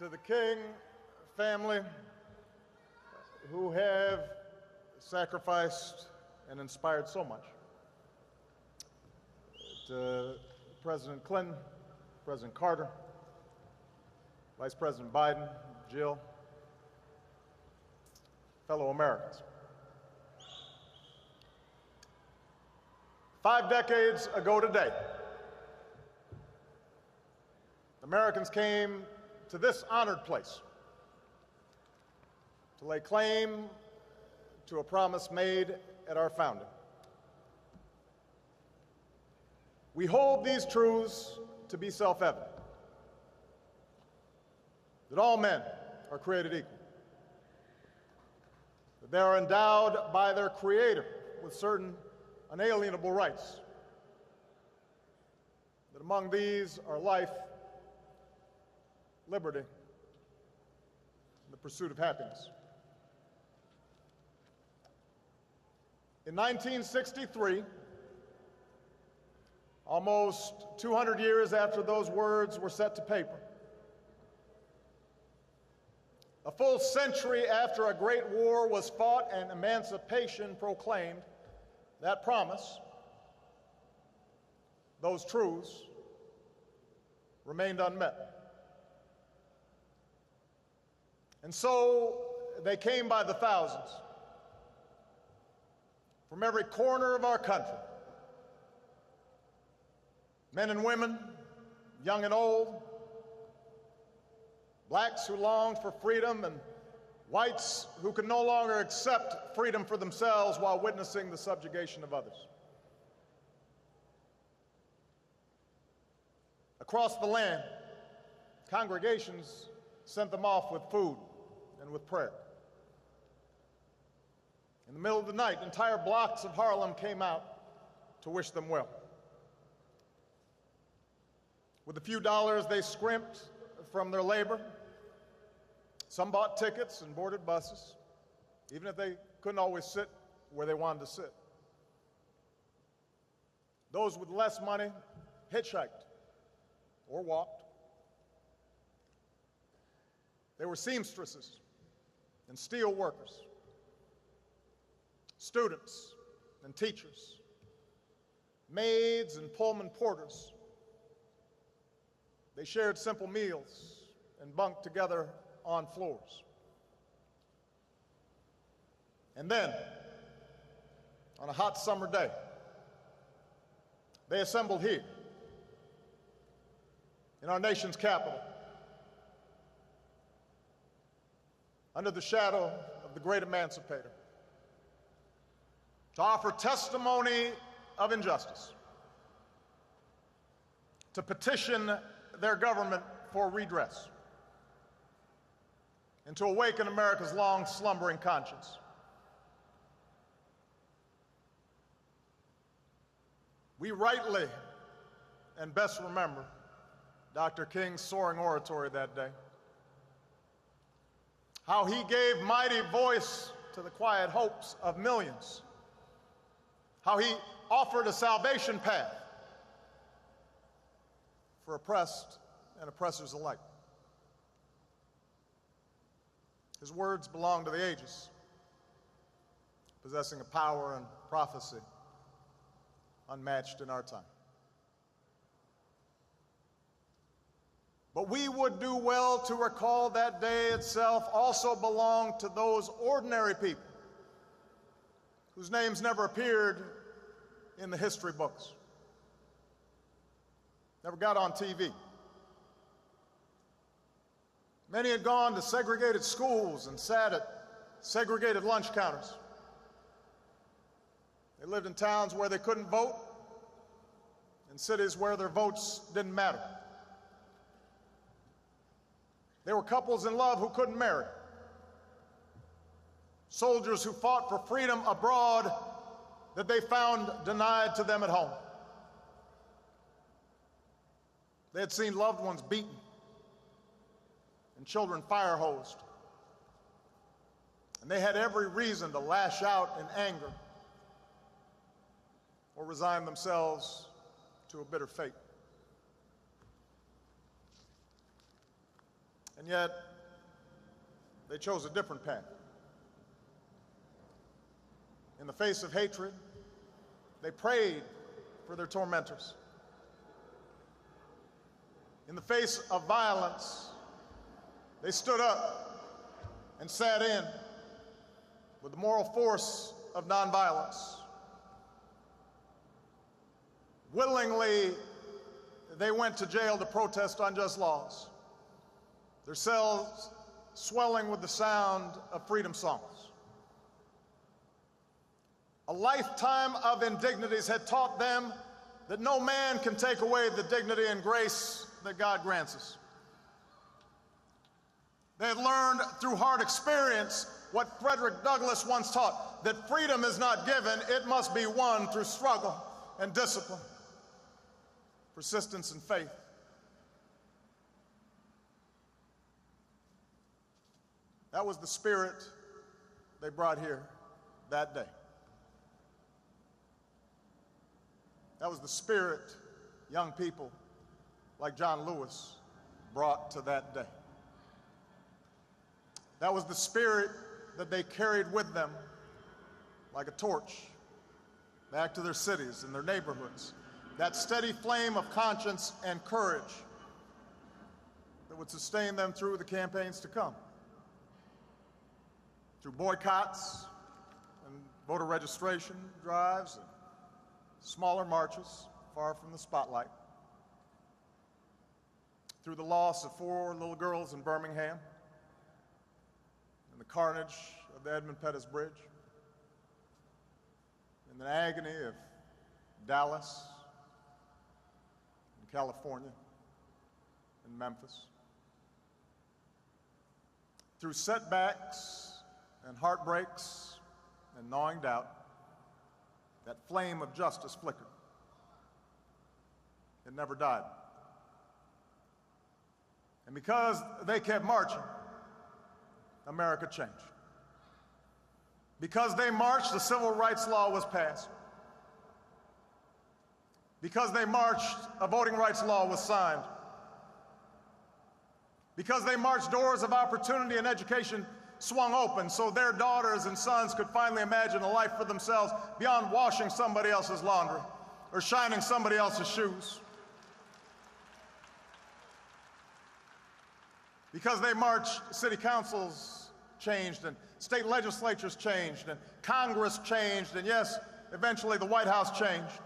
To the King family, who have sacrificed and inspired so much. To President Clinton, President Carter, Vice President Biden, Jill, fellow Americans. 5 decades ago today, Americans came to this honored place to lay claim to a promise made at our founding. We hold these truths to be self-evident, that all men are created equal, that they are endowed by their Creator with certain unalienable rights, that among these are life, liberty, and the pursuit of happiness. In 1963, almost 200 years after those words were set to paper, a full century after a great war was fought and emancipation proclaimed, that promise, those truths, remained unmet. And so they came by the thousands from every corner of our country. Men and women, young and old, blacks who longed for freedom and whites who could no longer accept freedom for themselves while witnessing the subjugation of others. Across the land, congregations sent them off with food and with prayer. In the middle of the night, entire blocks of Harlem came out to wish them well. With the few dollars they scrimped from their labor, some bought tickets and boarded buses, even if they couldn't always sit where they wanted to sit. Those with less money hitchhiked or walked. They were seamstresses and steel workers, students and teachers, maids and Pullman porters. They shared simple meals and bunked together on floors. And then, on a hot summer day, they assembled here in our nation's capital, under the shadow of the great emancipator, to offer testimony of injustice, to petition their government for redress, and to awaken America's long slumbering conscience. We rightly and best remember Dr. King's soaring oratory that day, how he gave mighty voice to the quiet hopes of millions, how he offered a salvation path for oppressed and oppressors alike. His words belong to the ages, possessing a power and prophecy unmatched in our time. But we would do well to recall that day itself also belonged to those ordinary people whose names never appeared in the history books, never got on TV. Many had gone to segregated schools and sat at segregated lunch counters. They lived in towns where they couldn't vote, in cities where their votes didn't matter. They were couples in love who couldn't marry, soldiers who fought for freedom abroad that they found denied to them at home. They had seen loved ones beaten and children fire-hosed, and they had every reason to lash out in anger or resign themselves to a bitter fate. And yet, they chose a different path. In the face of hatred, they prayed for their tormentors. In the face of violence, they stood up and sat in with the moral force of nonviolence. Willingly, they went to jail to protest unjust laws, their cells swelling with the sound of freedom songs. A lifetime of indignities had taught them that no man can take away the dignity and grace that God grants us. They had learned through hard experience what Frederick Douglass once taught, that freedom is not given, it must be won through struggle and discipline, persistence and faith. That was the spirit they brought here that day. That was the spirit young people like John Lewis brought to that day. That was the spirit that they carried with them like a torch back to their cities and their neighborhoods. That steady flame of conscience and courage that would sustain them through the campaigns to come. Through boycotts and voter registration drives and smaller marches far from the spotlight. Through the loss of 4 little girls in Birmingham and the carnage of the Edmund Pettus Bridge, and the agony of Dallas and California and Memphis. Through setbacks and heartbreaks and gnawing doubt, that flame of justice flickered. It never died. And because they kept marching, America changed. Because they marched, the civil rights law was passed. Because they marched, a voting rights law was signed. Because they marched, doors of opportunity and education swung open so their daughters and sons could finally imagine a life for themselves beyond washing somebody else's laundry or shining somebody else's shoes. Because they marched, city councils changed and state legislatures changed and Congress changed and yes, eventually the White House changed.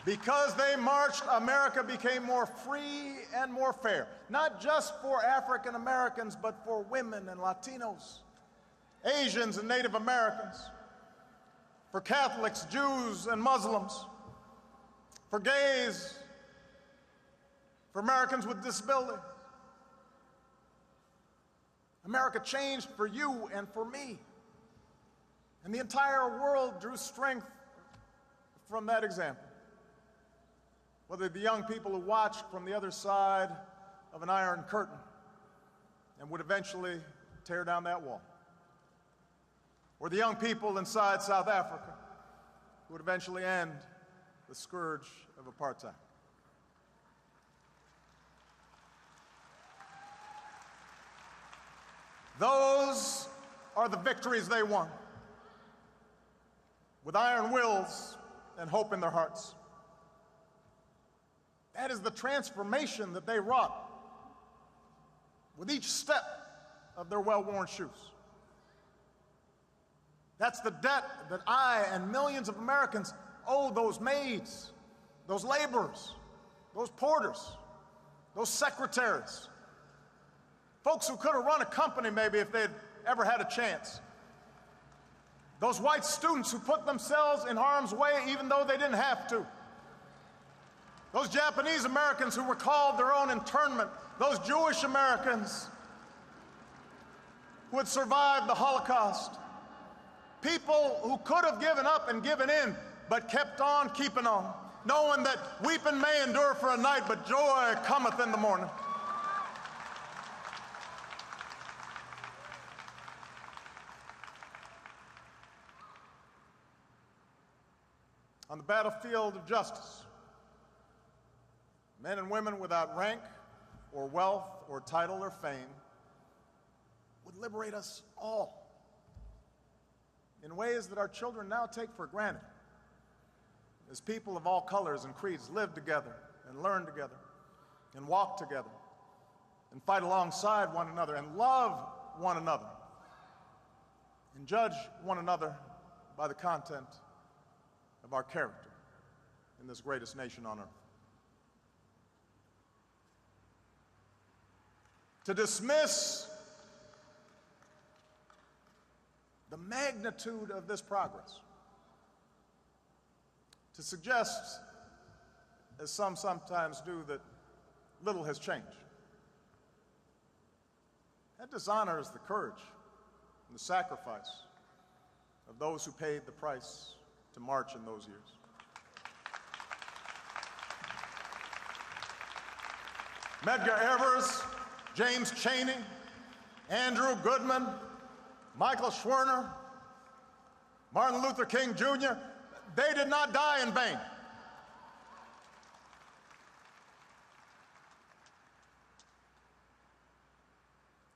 Because they marched, America became more free and more fair, not just for African Americans, but for women and Latinos, Asians and Native Americans, for Catholics, Jews and Muslims, for gays, for Americans with disabilities. America changed for you and for me. And the entire world drew strength from that example. Whether the young people who watched from the other side of an iron curtain and would eventually tear down that wall, or the young people inside South Africa who would eventually end the scourge of apartheid. Those are the victories they won, with iron wills and hope in their hearts. That is the transformation that they wrought with each step of their well-worn shoes. That's the debt that I and millions of Americans owe those maids, those laborers, those porters, those secretaries, folks who could have run a company maybe if they'd ever had a chance. Those white students who put themselves in harm's way even though they didn't have to. Those Japanese Americans who recalled their own internment, those Jewish Americans who had survived the Holocaust, people who could have given up and given in, but kept on keeping on, knowing that weeping may endure for a night, but joy cometh in the morning. On the battlefield of justice, men and women without rank or wealth or title or fame would liberate us all in ways that our children now take for granted, as people of all colors and creeds live together and learn together and walk together and fight alongside one another and love one another and judge one another by the content of our character in this greatest nation on earth. To dismiss the magnitude of this progress, to suggest, as some sometimes do, that little has changed, that dishonors the courage and the sacrifice of those who paid the price to march in those years. Medgar Evers, James Chaney, Andrew Goodman, Michael Schwerner, Martin Luther King Jr., they did not die in vain.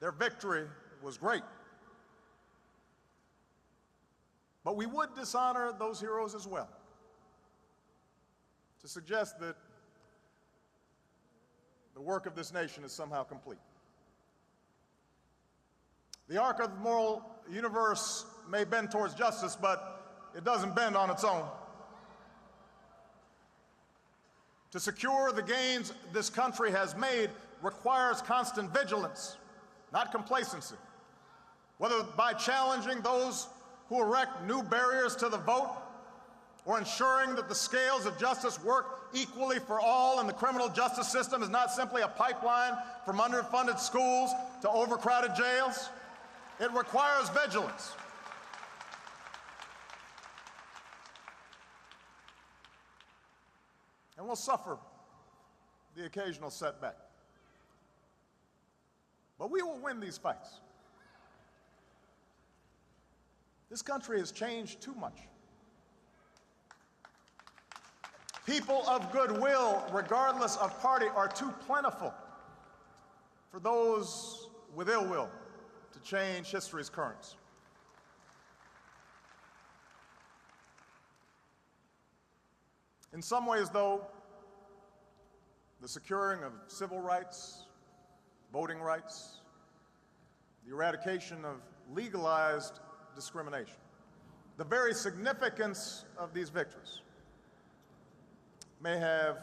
Their victory was great. But we would dishonor those heroes as well, to suggest that the work of this nation is somehow complete. The arc of the moral universe may bend towards justice, but it doesn't bend on its own. To secure the gains this country has made requires constant vigilance, not complacency, whether by challenging those who erect new barriers to the vote, or ensuring that the scales of justice work equally for all and the criminal justice system is not simply a pipeline from underfunded schools to overcrowded jails. It requires vigilance. And we'll suffer the occasional setback. But we will win these fights. This country has changed too much. People of goodwill, regardless of party, are too plentiful for those with ill will to change history's currents. In some ways, though, the securing of civil rights, voting rights, the eradication of legalized discrimination, the very significance of these victories may have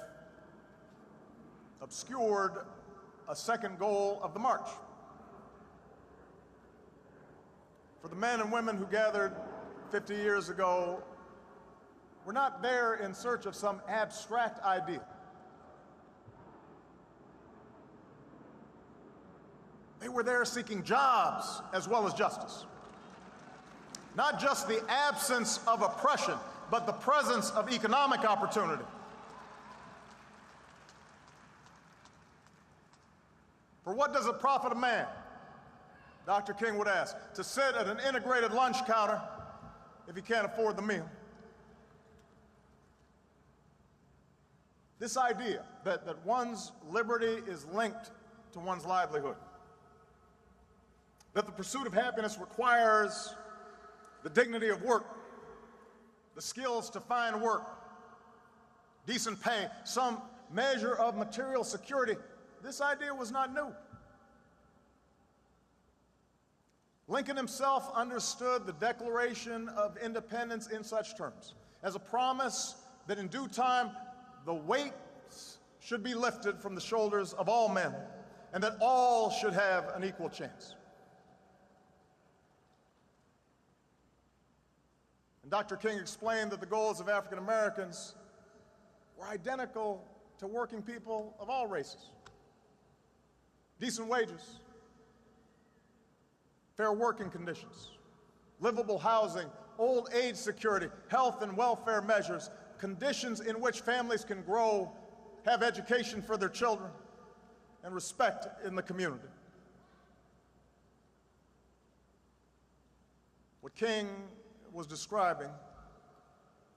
obscured a second goal of the march. For the men and women who gathered 50 years ago, we're not there in search of some abstract idea. They were there seeking jobs as well as justice. Not just the absence of oppression, but the presence of economic opportunity. For what does it profit a man, Dr. King would ask, to sit at an integrated lunch counter if he can't afford the meal? This idea that one's liberty is linked to one's livelihood, that the pursuit of happiness requires the dignity of work, the skills to find work, decent pay, some measure of material security, this idea was not new. Lincoln himself understood the Declaration of Independence in such terms, as a promise that in due time the weights should be lifted from the shoulders of all men, and that all should have an equal chance. And Dr. King explained that the goals of African Americans were identical to working people of all races. Decent wages, fair working conditions, livable housing, old age security, health and welfare measures, conditions in which families can grow, have education for their children, and respect in the community. What King was describing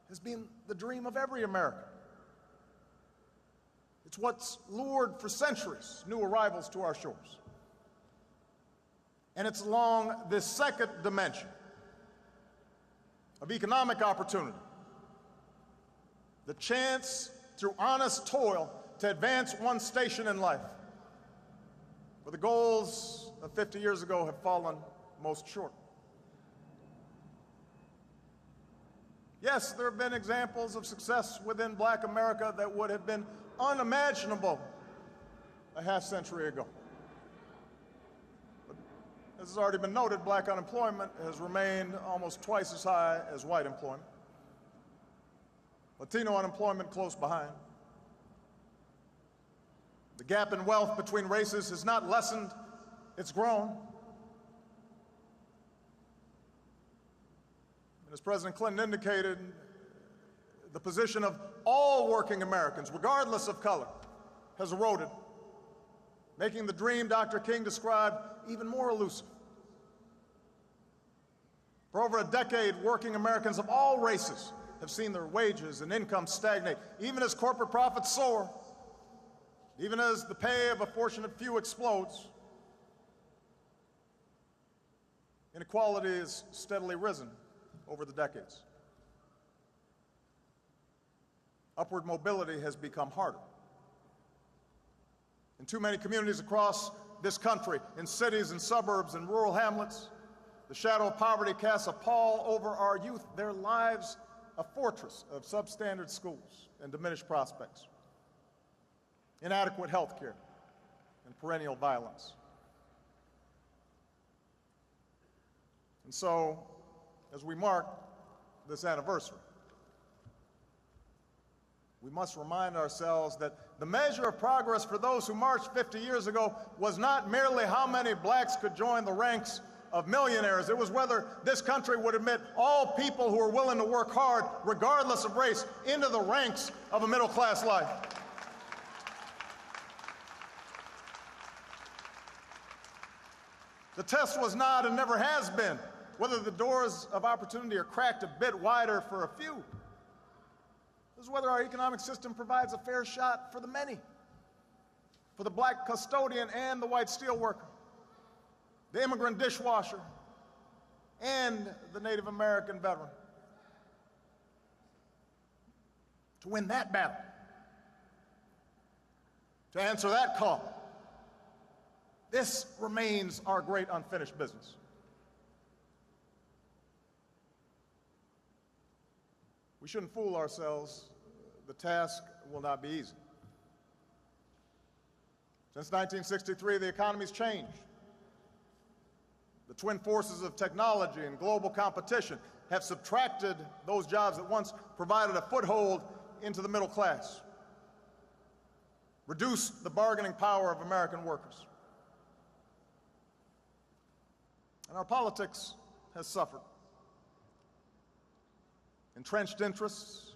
has been the dream of every American. It's what's lured for centuries new arrivals to our shores. And it's along this second dimension of economic opportunity, the chance through honest toil to advance one station in life, where the goals of 50 years ago have fallen most short. Yes, there have been examples of success within Black America that would have been unimaginable a half-century ago. But as has already been noted, Black unemployment has remained almost twice as high as white employment. Latino unemployment close behind. The gap in wealth between races has not lessened, it's grown. And as President Clinton indicated, the position of all working Americans, regardless of color, has eroded, making the dream Dr. King described even more elusive. For over a decade, working Americans of all races have seen their wages and income stagnate, even as corporate profits soar, even as the pay of a fortunate few explodes. Inequality has steadily risen over the decades. Upward mobility has become harder. In too many communities across this country, in cities and suburbs and rural hamlets, the shadow of poverty casts a pall over our youth, their lives a fortress of substandard schools and diminished prospects, inadequate health care, and perennial violence. And so, as we mark this anniversary, we must remind ourselves that the measure of progress for those who marched 50 years ago was not merely how many blacks could join the ranks of millionaires. It was whether this country would admit all people who are willing to work hard, regardless of race, into the ranks of a middle-class life. The test was not and never has been whether the doors of opportunity are cracked a bit wider for a few. This is whether our economic system provides a fair shot for the many, for the black custodian and the white steelworker, the immigrant dishwasher, and the Native American veteran. To win that battle, to answer that call, this remains our great unfinished business. We shouldn't fool ourselves. The task will not be easy. Since 1963, the economy's changed. The twin forces of technology and global competition have subtracted those jobs that once provided a foothold into the middle class, reduced the bargaining power of American workers. And our politics has suffered. Entrenched interests,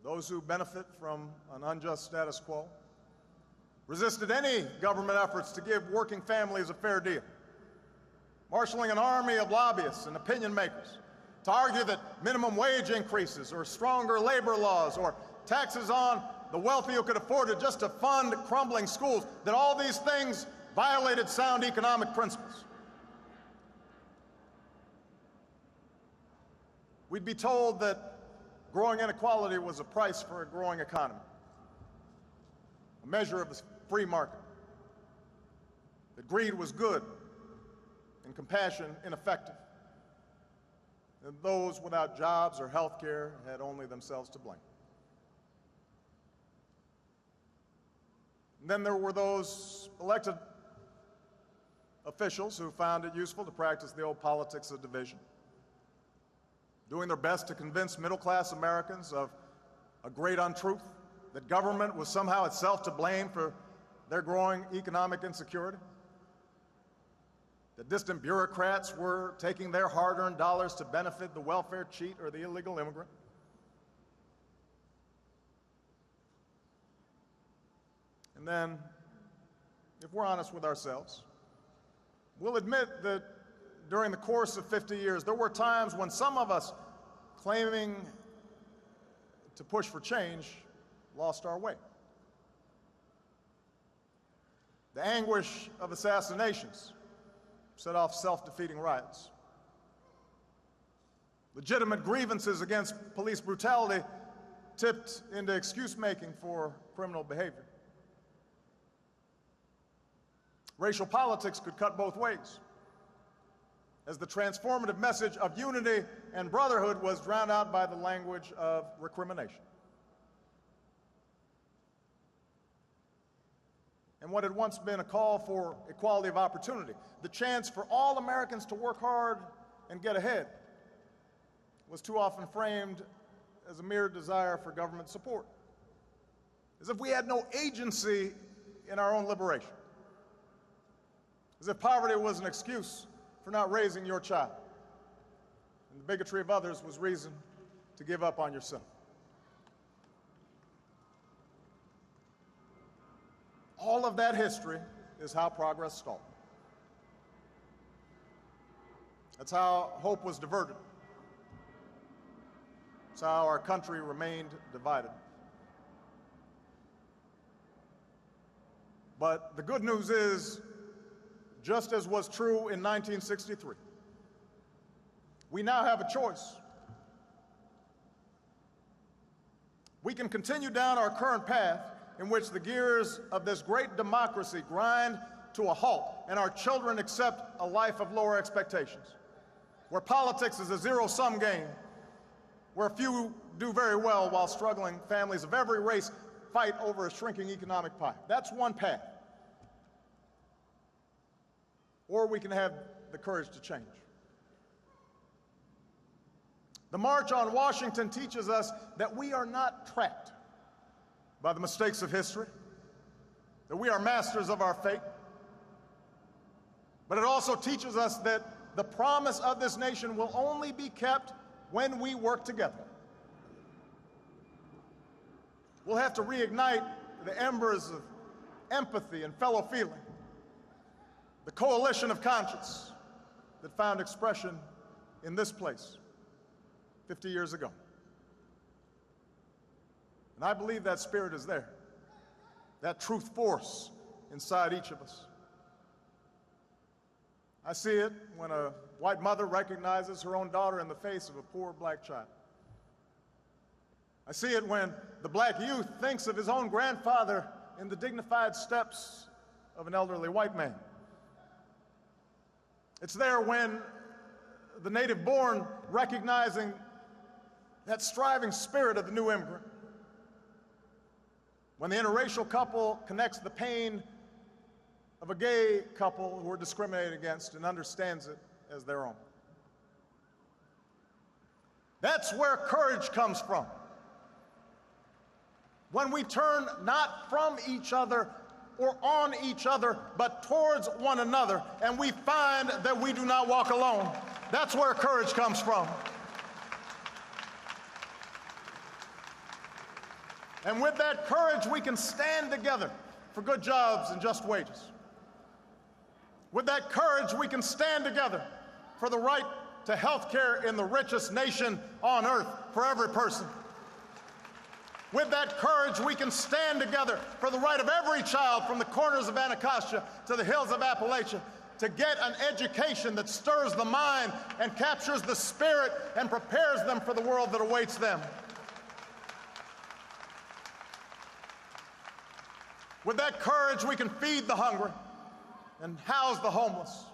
those who benefit from an unjust status quo, resisted any government efforts to give working families a fair deal, marshaling an army of lobbyists and opinion makers to argue that minimum wage increases or stronger labor laws or taxes on the wealthy who could afford it just to fund crumbling schools, that all these things violated sound economic principles. We'd be told that growing inequality was a price for a growing economy, a measure of the free market, that greed was good and compassion ineffective, and those without jobs or health care had only themselves to blame. And then there were those elected officials who found it useful to practice the old politics of division, doing their best to convince middle-class Americans of a great untruth, that government was somehow itself to blame for their growing economic insecurity, that distant bureaucrats were taking their hard-earned dollars to benefit the welfare cheat or the illegal immigrant. And then, if we're honest with ourselves, we'll admit that during the course of 50 years, there were times when some of us, claiming to push for change lost our way. The anguish of assassinations set off self-defeating riots. Legitimate grievances against police brutality tipped into excuse-making for criminal behavior. Racial politics could cut both ways, as the transformative message of unity and brotherhood was drowned out by the language of recrimination. And what had once been a call for equality of opportunity, the chance for all Americans to work hard and get ahead, was too often framed as a mere desire for government support, as if we had no agency in our own liberation, as if poverty was an excuse for not raising your child, and the bigotry of others was reason to give up on yourself. All of that history is how progress stalled. That's how hope was diverted. That's how our country remained divided. But the good news is, just as was true in 1963, we now have a choice. We can continue down our current path in which the gears of this great democracy grind to a halt and our children accept a life of lower expectations, where politics is a zero-sum game, where few do very well while struggling families of every race fight over a shrinking economic pie. That's one path. Or we can have the courage to change. The March on Washington teaches us that we are not trapped by the mistakes of history, that we are masters of our fate. But it also teaches us that the promise of this nation will only be kept when we work together. We'll have to reignite the embers of empathy and fellow feeling, the coalition of conscience that found expression in this place 50 years ago. And I believe that spirit is there, that truth force inside each of us. I see it when a white mother recognizes her own daughter in the face of a poor black child. I see it when the black youth thinks of his own grandfather in the dignified steps of an elderly white man. It's there when the native-born recognizing that striving spirit of the new immigrant. When the interracial couple connects the pain of a gay couple who are discriminated against and understands it as their own. That's where courage comes from. When we turn not from each other or on each other, but towards one another, and we find that we do not walk alone. That's where courage comes from. And with that courage, we can stand together for good jobs and just wages. With that courage, we can stand together for the right to health care in the richest nation on earth for every person. With that courage, we can stand together for the right of every child from the corners of Anacostia to the hills of Appalachia to get an education that stirs the mind and captures the spirit and prepares them for the world that awaits them. With that courage, we can feed the hungry and house the homeless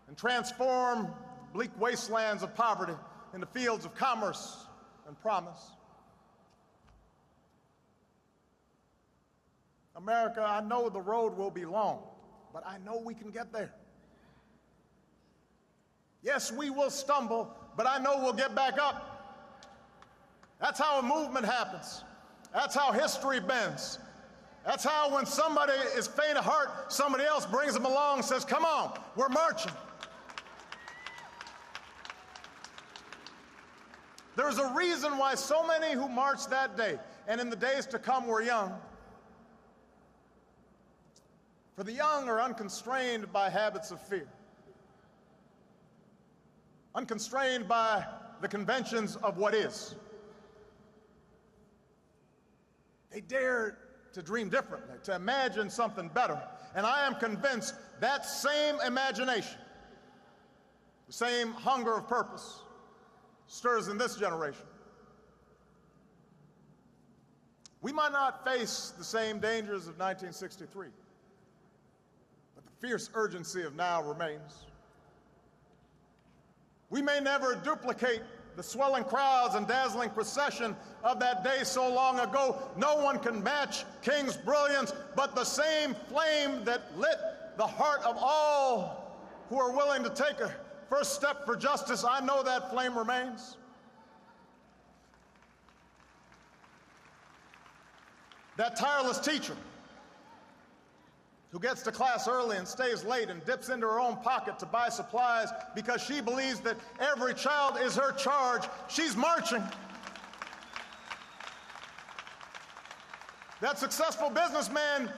and transform bleak wastelands of poverty into fields of commerce and promise. America, I know the road will be long, but I know we can get there. Yes, we will stumble, but I know we'll get back up. That's how a movement happens. That's how history bends. That's how when somebody is faint of heart, somebody else brings them along and says, come on, we're marching. There's a reason why so many who marched that day and in the days to come were young. For the young are unconstrained by habits of fear, unconstrained by the conventions of what is. They dared to dream differently, to imagine something better. And I am convinced that same imagination, the same hunger of purpose, stirs in this generation. We might not face the same dangers of 1963, but the fierce urgency of now remains. We may never duplicate the swelling crowds and dazzling procession of that day so long ago. No one can match King's brilliance, but the same flame that lit the heart of all who are willing to take a first step for justice, I know that flame remains. That tireless teacher who gets to class early and stays late and dips into her own pocket to buy supplies because she believes that every child is her charge, she's marching. That successful businessman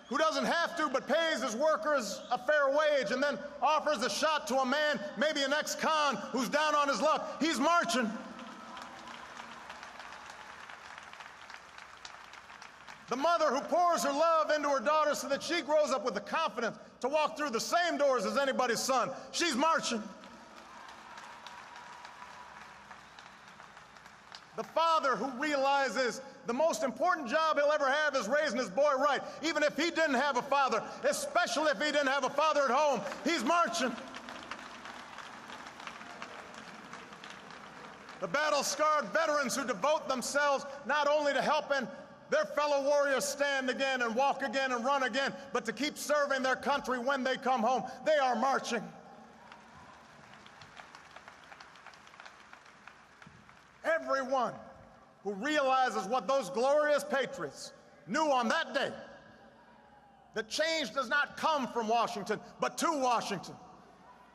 who doesn't have to but pays his workers a fair wage and then offers a shot to a man, maybe an ex-con, who's down on his luck, he's marching. The mother who pours her love into her daughter so that she grows up with the confidence to walk through the same doors as anybody's son, she's marching. The father who realizes the most important job he'll ever have is raising his boy right, even if he didn't have a father, especially if he didn't have a father at home, he's marching. The battle-scarred veterans who devote themselves not only to helping their fellow warriors stand again and walk again and run again, but to keep serving their country when they come home, they are marching. Everyone who realizes what those glorious patriots knew on that day, that change does not come from Washington, but to Washington.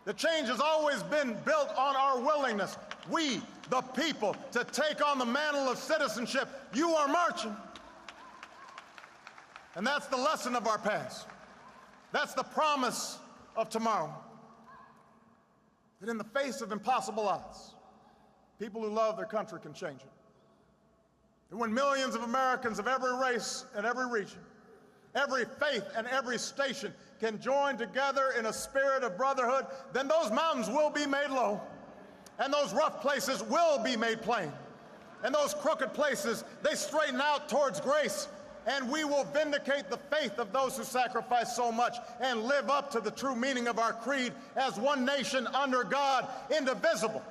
The change has always been built on our willingness, we, the people, to take on the mantle of citizenship. You are marching. And that's the lesson of our past. That's the promise of tomorrow. That in the face of impossible odds, people who love their country can change it. And when millions of Americans of every race and every region, every faith and every station can join together in a spirit of brotherhood, then those mountains will be made low, and those rough places will be made plain, and those crooked places, they straighten out towards grace, and we will vindicate the faith of those who sacrifice so much and live up to the true meaning of our creed as one nation under God, indivisible,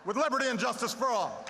with liberty and justice for all.